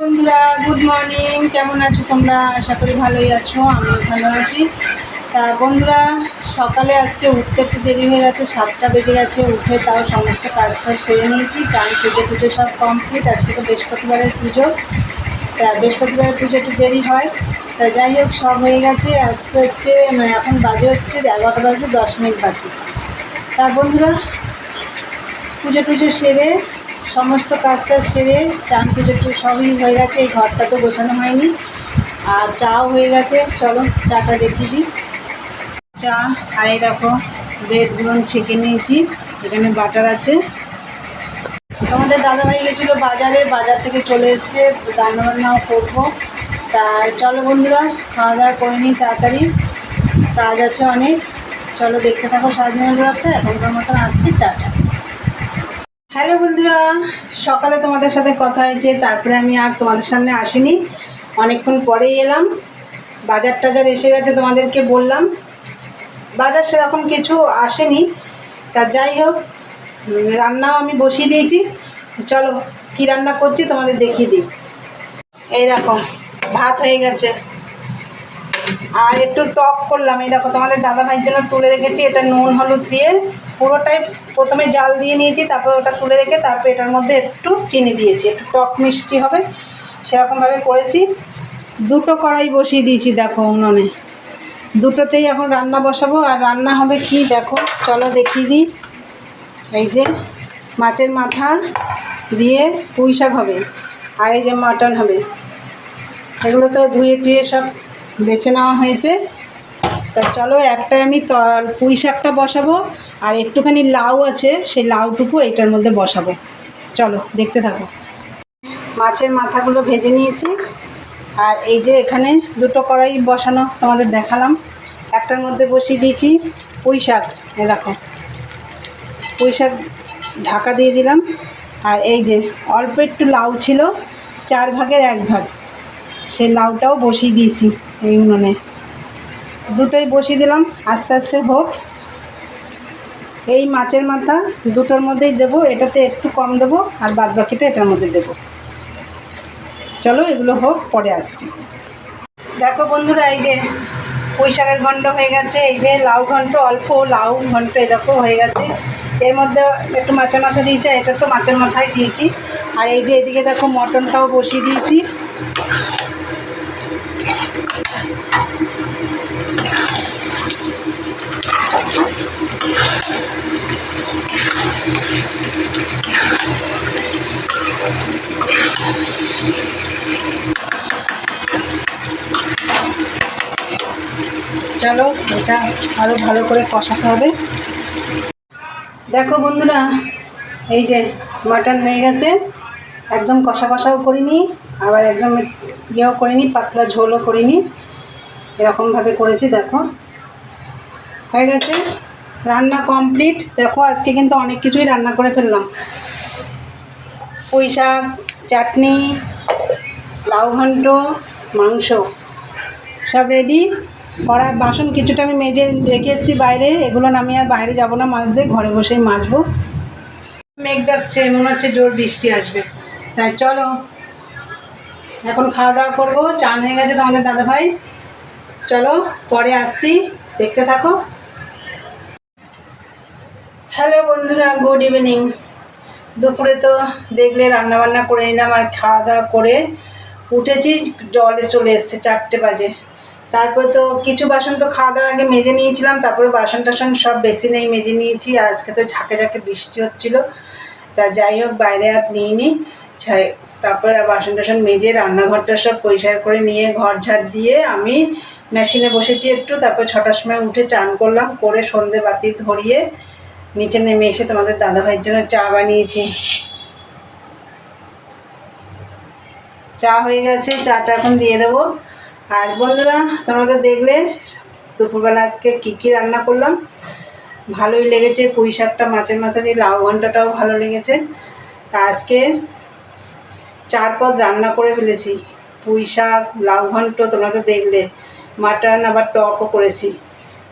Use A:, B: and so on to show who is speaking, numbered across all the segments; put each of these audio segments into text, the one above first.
A: বন্ধুরা good morning, কেমন আছো তোমরা? আশা করি ভালোই আছো, আমিও ভালো আছি। তা বন্ধুরা, সকালে আজকে উঠতে একটু দেরি হয়ে গেছে, 7টা বেজে গেছে। উঠে তাও সমস্ত কাজটা সেরে নিয়েছি, চান পুজো সব কমপ্লিট। আজকে তো বৃহস্পতিবারের পুজো, তা বৃহস্পতিবারের পুজো একটু দেরি হয়। তা যাই হোক, সব হয়ে গেছে। আজকে হচ্ছে এখন বাজে হচ্ছে 11টা বাজে 10 মিনিট বাকি। তা বন্ধুরা, পুজো সেরে সমস্ত কাজটা সেরে চান পুজো সবই হয়ে গেছে। এই ঘরটা তো গোছানো হয়নি, আর চাও হয়ে গেছে। চলো চাটা দেখিয়ে দিই। চা, আর এই দেখো ব্রেডগুলো ছেঁকে নিয়েছি, এখানে বাটার আছে। আমাদের দাদাভাই গেছিলো বাজারে, বাজার থেকে চলে এসছে, রান্নাবান্নাও করবো। তা চলো বন্ধুরা, খাওয়া দাওয়া করে নিই তাড়াতাড়ি, কাজ আছে অনেক। চলো দেখতে থাকো সারাদিনের ব্লগটা। এখনকার মতন আসছি, টাটা। হ্যালো বন্ধুরা, সকালে তোমাদের সাথে কথা হয়েছে, তারপরে আমি আর তোমাদের সামনে আসিনি, অনেকক্ষণ পরেই এলাম। বাজার টাজার এসে গেছে, তোমাদেরকে বললাম। বাজার সেরকম কিছু আসেনি, তা যাই হোক রান্নাও আমি বসিয়ে দিয়েছি। চলো কি রান্না করছি তোমাদের দেখিয়ে দিই। এই দেখো ভাত হয়ে গেছে, আর একটু টক করলাম। এই দেখো তোমাদের দাদাভাইয়ের জন্য তুলে রেখেছি, এটা নুন হলুদ দিয়ে পুরোটাই প্রথমে জাল দিয়ে নিয়েছি, তারপর ওটা তুলে রেখে তারপর এটার মধ্যে একটু চিনি দিয়েছি, একটু টক মিষ্টি হবে সেরকমভাবে করেছি। দুটো কড়াই বসিয়ে দিয়েছি দেখো উনুনে, দুটোতেই এখন রান্না বসাবো। আর রান্না হবে কি দেখো, চলো দেখিয়ে দিই। এই যে মাছের মাথা দিয়ে পুঁই শাক হবে, আর এই যে মাটন হবে। এগুলো তো ধুয়ে টুয়ে সব বেছে নেওয়া হয়েছে। তা চলো একটাই আমি পুঁই শাকটা বসাবো, আর একটুখানি লাউ আছে, সেই লাউটুকু এইটার মধ্যে বসাবো। চলো দেখতে থাকো। মাছের মাথাগুলো ভেজে নিয়েছি, আর এই যে এখানে দুটো কড়াই বসানো তোমাদের দেখালাম, একটার মধ্যে বসিয়ে দিয়েছি পুঁই শাক। এ দেখো পুঁই শাক ঢাকা দিয়ে দিলাম। আর এই যে অল্প একটু লাউ ছিল, 4 ভাগের 1 ভাগ, সেই লাউটাও বসিয়ে দিয়েছি এই উনুনে। দুটোই বসিয়ে দিলাম, আস্তে আস্তে হোক। এই মাছের মাথা দুটোর মধ্যেই দেবো, এটাতে একটু কম দেবো, আর বাদ বাকিটা এটার মধ্যে দেবো। চলো এগুলো হোক, পরে আসছি। দেখো বন্ধুরা, এই যে পুঁই শাকের ঘন্ট হয়ে গেছে, এই যে লাউ ঘন্ট, অল্প লাউ ঘন্ট এই দেখো হয়ে গেছে। এর মধ্যে একটু মাছের মাথা দিয়েছি, এটা তো মাছের মাথাই দিয়েছি। আর এই যে এদিকে দেখো মটনটাও বসিয়ে দিয়েছি। চলো এটা আরও ভালো করে কষাতে হবে। দেখো বন্ধুরা, এই যে মাটন হয়ে গেছে, একদম কষা কষাও করিনি, আবার একদম ইয়েও করিনি, পাতলা ঝোলও করিনি, এরকমভাবে করেছি। দেখো হয়ে গেছে, রান্না কমপ্লিট। দেখো আজকে কিন্তু অনেক কিছুই রান্না করে ফেললাম। পুঁই শাক, চাটনি, লাউ ঘন্ট, মাংস সব রেডি করা। বাসন কিছুটা আমি মেজে রেখে এসেছি বাইরে, এগুলো নামিয়ে আর বাইরে যাব না মাজতে, ঘরে বসেই মাজবো। মেঘ ডাকছে, মনে হচ্ছে জোর বৃষ্টি আসবে। তাই চলো এখন খাওয়া দাওয়া করবো। চান হয়ে গেছে তোমাদের দাদাভাই, চলো পরে আসছি, দেখতে থাকো। হ্যালো বন্ধুরা, গুড ইভিনিং। দুপুরে তো দেখলে রান্নাবান্না করে নিলাম, আর খাওয়া দাওয়া করে উঠেছি, জলে চলে এসছে 4টে বাজে। তারপর তো কিছু বাসন তো খাওয়া দাওয়ার আগে মেজে নিয়েছিলাম, তারপরে বাসন টাসন সব বেসিনেই মেজে নিয়েছি। আর আজকে তো ঝাঁকে ঝাঁকে বৃষ্টি হচ্ছিলো, তা যাই হোক বাইরে আর নিইনি। তারপরে বাসন টাসন মেজে রান্নাঘরটা সব পরিষ্কার করে নিয়ে ঘর ঝাড় দিয়ে আমি মেশিনে বসেছি একটু। তারপর 6টার সময় উঠে চান করলাম, করে সন্ধে বাতি ধরিয়ে নিচে নেমে এসে তোমাদের দাদাভাইয়ের জন্য চা বানিয়েছি। চা হয়ে গেছে, চাটা এখন দিয়ে দেবো। আর বন্ধুরা, তোমাদের দেখলে দুপুরবেলা আজকে কী রান্না করলাম, ভালোই লেগেছে। পুঁই শাকটা মাছের মাথা দিয়ে, লাউ ঘন্টাটাও ভালো লেগেছে। তা আজকে 4 পদ রান্না করে ফেলেছি, পুঁই শাক, লাউ ঘন্ট, তোমরা তো দেখলে, মাটন, আবার টকও করেছি।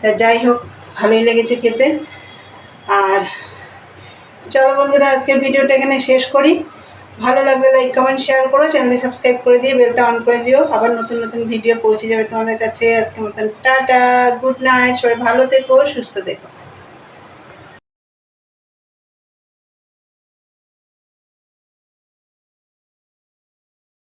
A: তা যাই হোক ভালোই লেগেছে খেতে। আর চলো বন্ধুরা, আজকে ভিডিওটা এখানে শেষ করি। ভালো লাগলে লাইক কমেন্ট শেয়ার করো, চ্যানেলটি সাবস্ক্রাইব করে দিয়ে বেলটা অন করে দিও, আবার নতুন নতুন ভিডিও পৌঁছে যাবে তোমাদের কাছে। আজকের মতন টাটা, গুড নাইট, সবাই ভালো থেকো, সুস্থ থেকো।